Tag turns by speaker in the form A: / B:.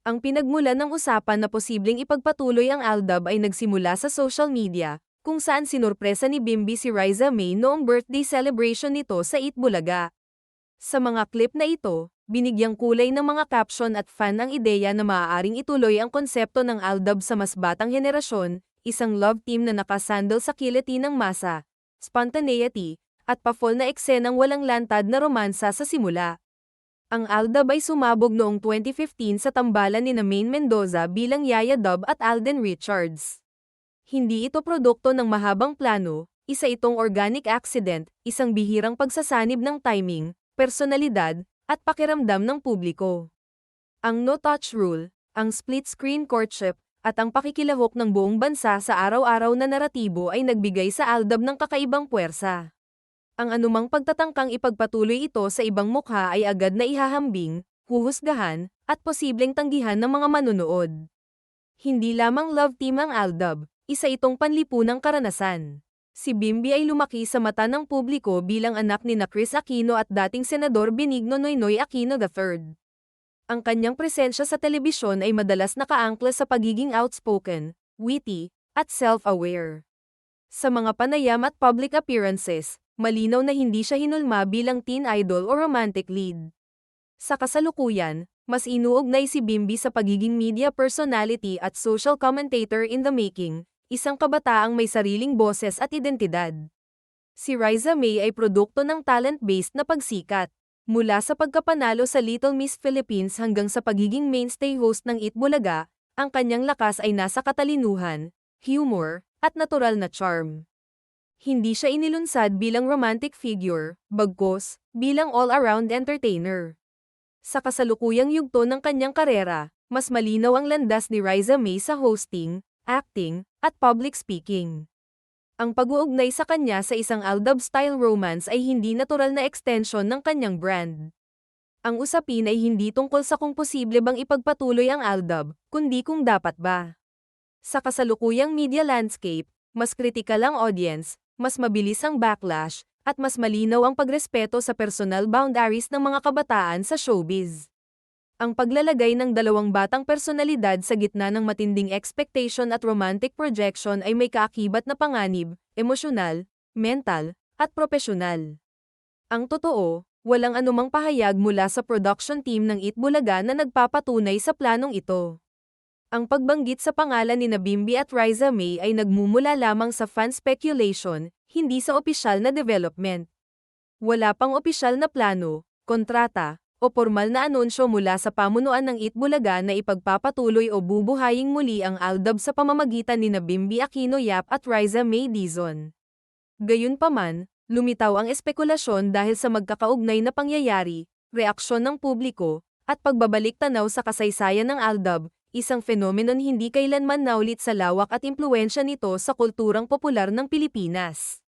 A: Ang pinagmulan ng usapan na posibleng ipagpatuloy ang Aldab ay nagsimula sa social media, kung saan sinurpresa ni Bimby si Riza May noong birthday celebration nito sa Itbulaga. Sa mga clip na ito, binigyang kulay ng mga caption at fan ang ideya na maaaring ituloy ang konsepto ng Aldab sa mas batang henerasyon, isang love team na nakasandal sa kiliti ng masa, spontaneity, at pa-full na eksenang walang lantad na romansa sa simula. Ang Aldab ay sumabog noong 2015 sa tambalan ni Maine Mendoza bilang Yaya Dub at Alden Richards. Hindi ito produkto ng mahabang plano, isa itong organic accident, isang bihirang pagsasanib ng timing, personalidad, at pakiramdam ng publiko. Ang no-touch rule, ang split-screen courtship, at ang pakikilahok ng buong bansa sa araw-araw na naratibo ay nagbigay sa Aldab ng kakaibang puwersa. Ang anumang pagtatangkang ipagpatuloy ito sa ibang mukha ay agad na ihahambing, huhusgahan, at posibleng tanggihan ng mga manunood. Hindi lamang love team ang Aldab, isa itong panlipunang karanasan. Si Bimby ay lumaki sa mata ng publiko bilang anak ni Chris Aquino at dating Senador Benigno Noynoy Aquino III. Ang kanyang presensya sa telebisyon ay madalas nakaangkla sa pagiging outspoken, witty, at self-aware. Sa mga panayam at public appearances, malinaw na hindi siya hinulma bilang teen idol o romantic lead. Sa kasalukuyan, mas inuugnay si Bimby sa pagiging media personality at social commentator in the making, isang kabataang may sariling boses at identidad. Si Riza May ay produkto ng talent-based na pagsikat. Mula sa pagkapanalo sa Little Miss Philippines hanggang sa pagiging mainstay host ng Itbulaga, ang kanyang lakas ay nasa katalinuhan, humor, at natural na charm. Hindi siya inilunsad bilang romantic figure, bagkus, bilang all-around entertainer. Sa kasalukuyang yugto ng kanyang karera, mas malinaw ang landas ni Riza May sa hosting, acting, at public speaking. Ang pag-uugnay sa kanya sa isang Aldab-style romance ay hindi natural na extension ng kanyang brand. Ang usapin ay hindi tungkol sa kung posible bang ipagpatuloy ang Aldab, kundi kung dapat ba. Sa kasalukuyang media landscape, mas kritikal ang audience, mas mabilis ang backlash, at mas malinaw ang pagrespeto sa personal boundaries ng mga kabataan sa showbiz. Ang paglalagay ng dalawang batang personalidad sa gitna ng matinding expectation at romantic projection ay may kaakibat na panganib, emosyonal, mental, at propesyonal. Ang totoo, walang anumang pahayag mula sa production team ng Itbulaga na nagpapatunay sa planong ito. Ang pagbanggit sa pangalan ni Bimby at Riza May ay nagmumula lamang sa fan speculation, hindi sa opisyal na development. Wala pang opisyal na plano, kontrata, o formal na anunsyo mula sa pamunuan ng Itbulaga na ipagpapatuloy o bubuhaying muli ang Aldab sa pamamagitan ni Bimby Aquino Yap at Riza May Dizon. Gayunpaman, lumitaw ang espekulasyon dahil sa magkakaugnay na pangyayari, reaksyon ng publiko, at pagbabalik tanaw sa kasaysayan ng Aldab, isang phenomenon hindi kailanman naulit sa lawak at impluwensya nito sa kulturang popular ng Pilipinas.